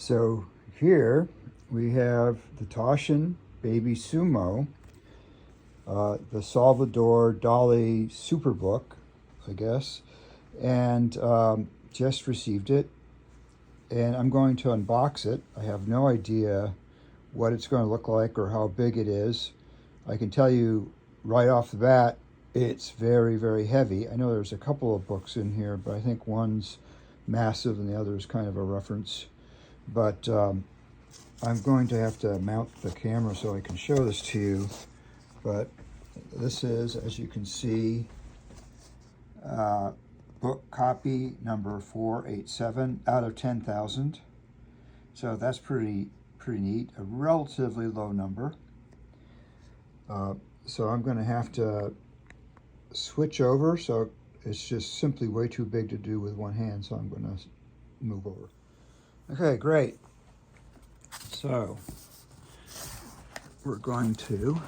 So here we have the Taschen Baby Sumo, the Salvador Dalí Superbook, I guess, and just received it. And I'm going to unbox it. I have no idea what it's going to look like or how big it is. I can tell you right off the bat, it's very, very heavy. I know there's a couple of books in here, but I think one's massive and the other is kind of a reference. But I'm going to have to mount the camera so I can show this to you. But this is, as you can see, book copy number 487 out of 10,000. So that's pretty neat. A relatively low number. So I'm going to have to switch over. So it's just simply way too big to do with one hand. So I'm going to move over. Okay, great. So we're going to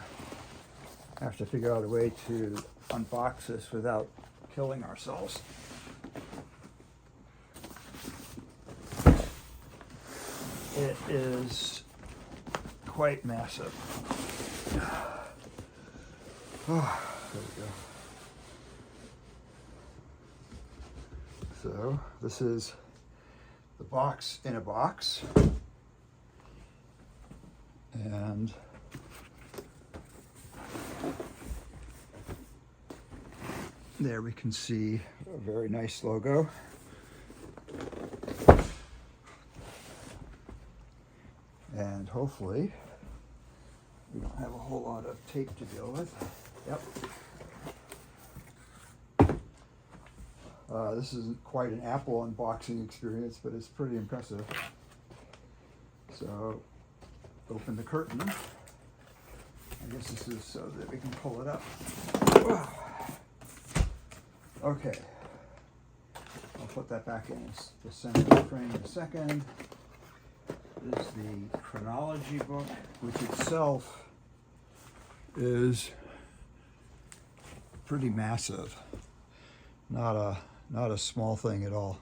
have to figure out a way to unbox this without killing ourselves. It is quite massive. Oh, there we go. So this is the box in a box. And there we can see a very nice logo. And hopefully we don't have a whole lot of tape to deal with. Yep. This isn't quite an Apple unboxing experience, but it's pretty impressive. So open the curtain. I guess this is so that we can pull it up. Okay. I'll put that back in the center of the frame in a second. This is the chronology book, which itself is pretty massive. Not a small thing at all.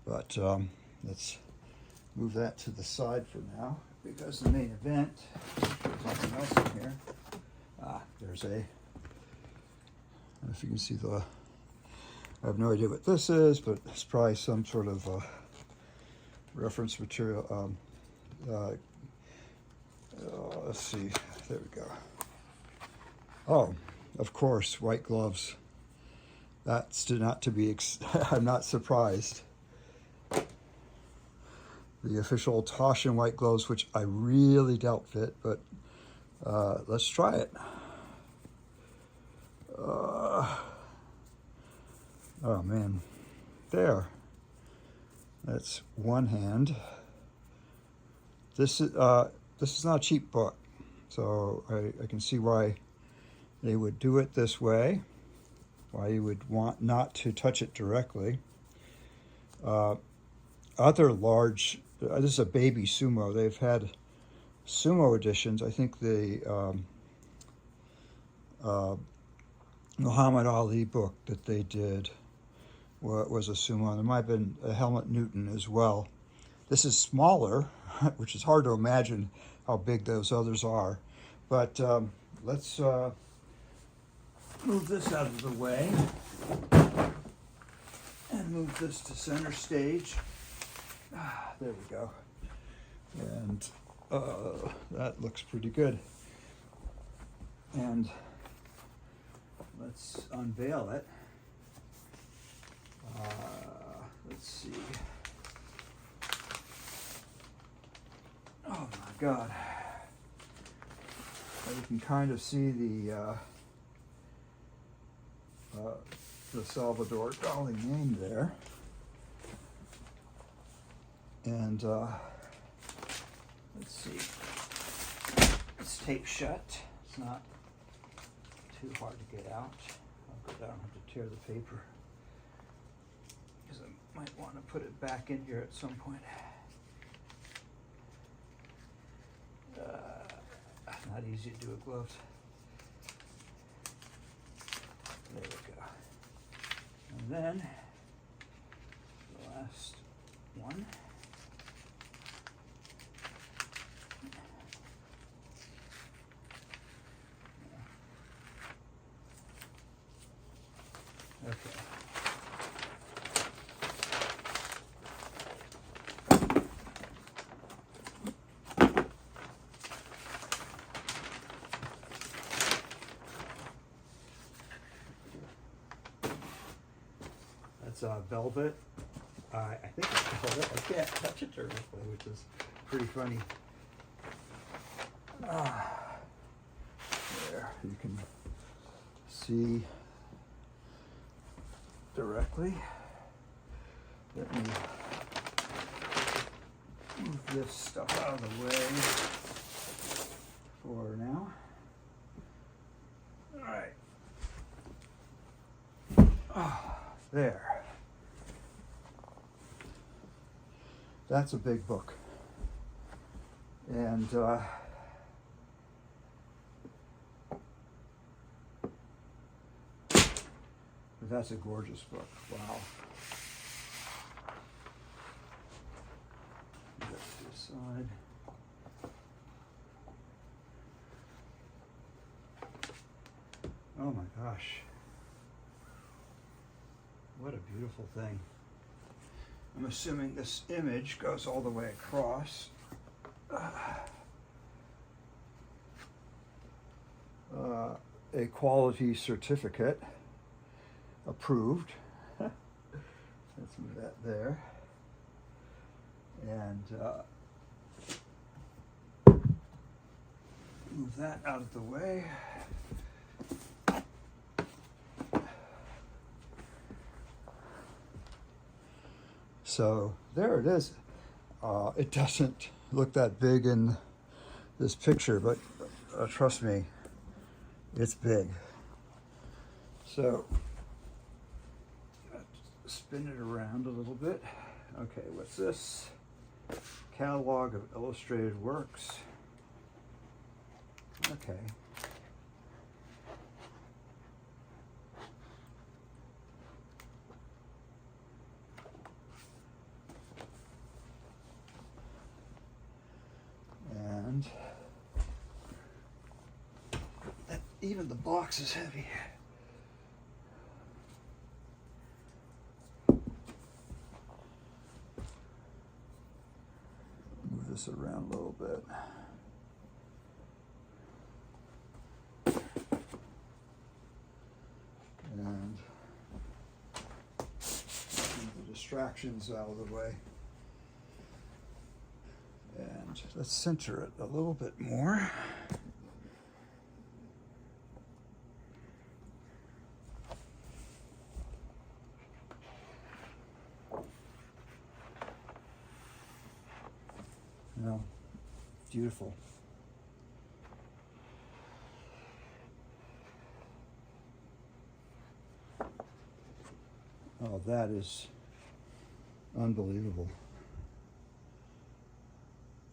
But let's move that to the side for now, because the main event, there's something else in here. There's I don't know if you can see I have no idea what this is, but it's probably some sort of reference material. Let's see, there we go. Oh, of course, white gloves. That's not to be, I'm not surprised. The official Taschen white gloves, which I really doubt fit, but let's try it. Oh man, there. That's one hand. This is not a cheap book, so I can see why they would do it this way. Why you would want not to touch it directly. Other large, this is a Baby Sumo. They've had Sumo editions. I think the Muhammad Ali book that they did was a Sumo. There might have been a Helmut Newton as well. This is smaller, which is hard to imagine how big those others are. But let's move this out of the way and move this to center stage. There we go. And that looks pretty good. And let's unveil it. Let's see. Oh my God. You can kind of see the Salvador Dalí name there. And let's see. It's taped shut. It's not too hard to get out. I don't have to tear the paper, because I might want to put it back in here at some point. Not easy to do with gloves. There we go. And then the last one. Okay. That's velvet. I think it's velvet. I can't touch it directly, which is pretty funny. There, you can see directly. Let me move this stuff out of the way for now. All right. There. That's a big book. And but that's a gorgeous book. Wow. Put that to the side. Oh my gosh. What a beautiful thing. I'm assuming this image goes all the way across. A quality certificate approved. Let's move that there. And move that out of the way. So there it is. It doesn't look that big in this picture, but trust me, it's big. So spin it around a little bit. Okay, what's this? Catalog of illustrated works. Okay. And even the box is heavy. Move this around a little bit. And move the distractions out of the way. And let's center it a little bit more. No, beautiful. Oh, that is unbelievable.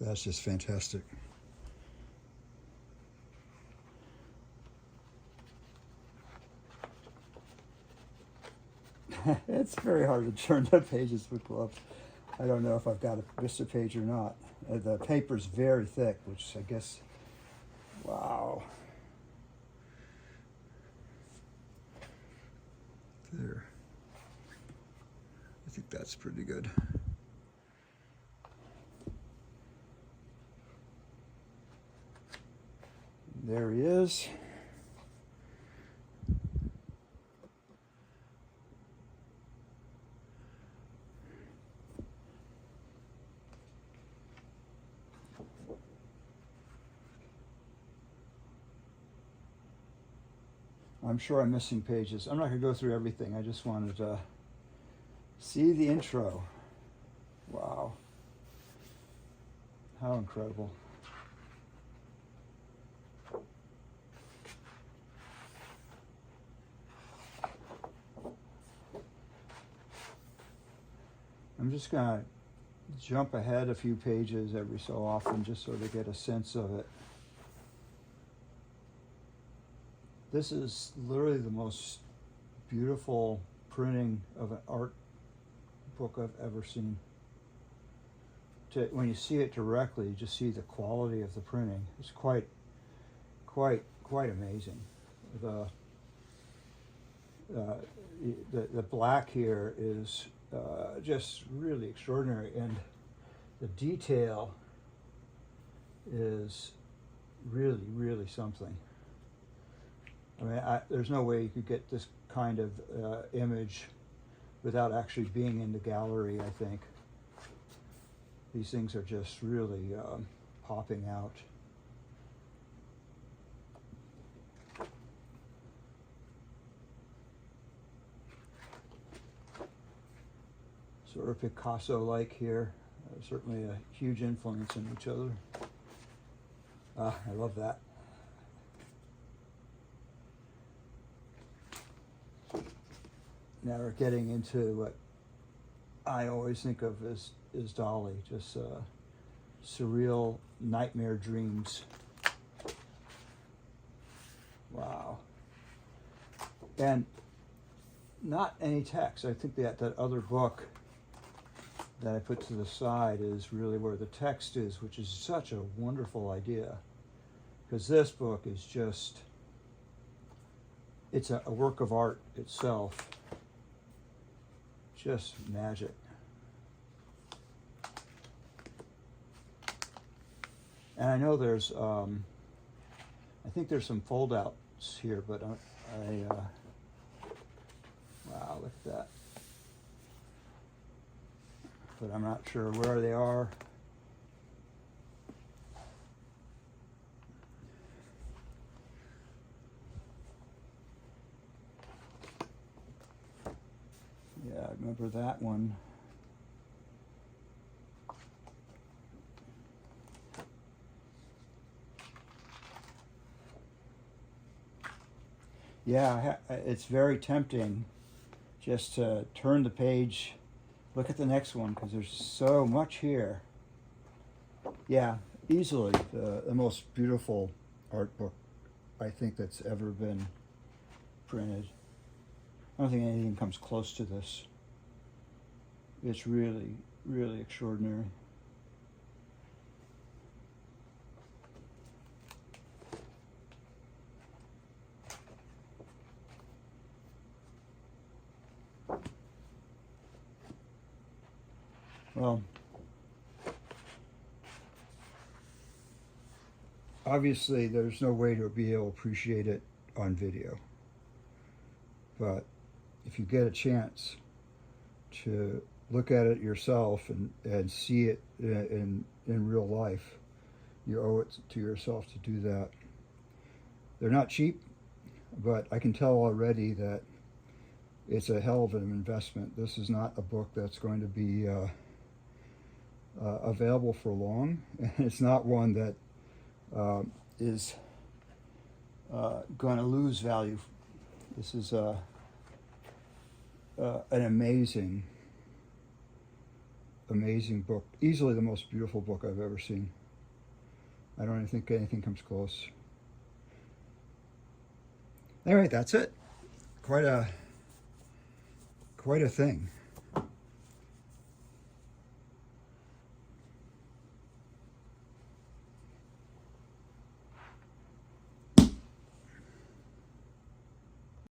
That's just fantastic. It's very hard to turn the pages with gloves. I don't know if I've got a Vista page or not. The paper's very thick, which I guess, wow. There. I think that's pretty good. There he is. I'm sure I'm missing pages. I'm not going to go through everything. I just wanted to see the intro. Wow. How incredible. I'm just going to jump ahead a few pages every so often just so to get a sense of it. This is literally the most beautiful printing of an art book I've ever seen. When you see it directly, you just see the quality of the printing. It's quite amazing. The black here is just really extraordinary, and the detail is really, really something. I mean, there's no way you could get this kind of image without actually being in the gallery, I think. These things are just really popping out. Sort of Picasso-like here. Certainly a huge influence in each other. I love that. Now we're getting into what I always think of as Dalí, just surreal nightmare dreams. Wow. And not any text. I think that other book that I put to the side is really where the text is, which is such a wonderful idea. Because this book is just, it's a work of art itself. Just magic. And I know there's, I think there's some fold-outs here, but wow, look at that. But I'm not sure where they are. Yeah, I remember that one. Yeah, it's very tempting just to turn the page, look at the next one, because there's so much here. Yeah, easily the most beautiful art book I think that's ever been printed. I don't think anything comes close to this. It's really, really extraordinary. Well, obviously there's no way to be able to appreciate it on video, but if you get a chance to look at it yourself and see it in real life, you owe it to yourself to do that. They're not cheap, but I can tell already that it's a hell of an investment. This is not a book that's going to be available for long, and it's not one that is going to lose value. This is an amazing book, easily the most beautiful book I've ever seen. I don't even think anything comes close. Anyway, that's it. Quite a thing.